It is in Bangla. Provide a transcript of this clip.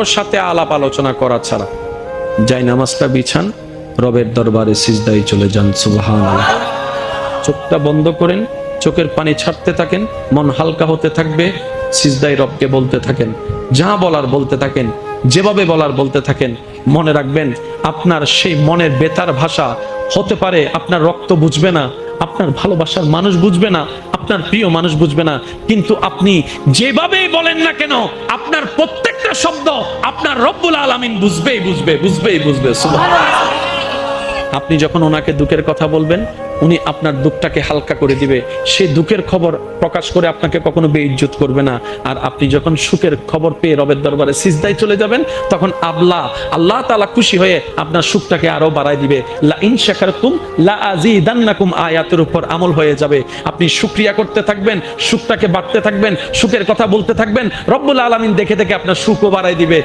ওর সাথে আলাপ আলোচনা করা ছাড়া যাই নামাজটা বিছান, রবের দরবারে সিজদায় চলে যান। সুবহানাল্লাহ। চোখটা বন্ধ করেন, চোখের পানি ছাড়তে থাকেন, মন হালকা হতে থাকবে, সিজদায় রবকে বলতে থাকেন, যা বলার বলতে থাকেন, যেভাবে বলার বলতে থাকেন। মনে রাখবেন, আপনার সেই মনের বেতার ভাষা হতে পারে আপনার রক্ত বুঝবে না, আপনার ভালোবাসার মানুষ বুঝবে না, আপনার প্রিয় মানুষ বুঝবে না, কিন্তু আপনি যেভাবেই বলেন না কেন, আপনার প্রত্যেকটা শব্দ আপনার রব্বুল আলামিন বুঝবেই বুঝবে। সুবহানাল্লাহ। আপনি যখন ওনাকে দুঃখের কথা বলবেন, উনি আপনার দুঃখটাকে হালকা করে দিবে। সেই দুঃখের খবর প্রকাশ করে আপনাকে কখনো বেইজ্জত করবে না। আর আপনি যখন সুখের খবর পেয়ে রবের দরবারে সিজদায় চলে যাবেন, তখন আল্লাহ তাআলা খুশি হয়ে আপনার সুখটাকে আরো বাড়ায় দিবে। লা ইন শাকারতুম লা আযীদান্নাকুম আয়াতের উপর আমল হয়ে যাবে। আপনি শুকরিয়া করতে থাকবেন, সুখটাকে বাড়তে থাকবেন, সুখের কথা বলতে থাকবেন, রব্বুল আলামিন দেখে দেখে আপনার সুখও বাড়ায় দিবে।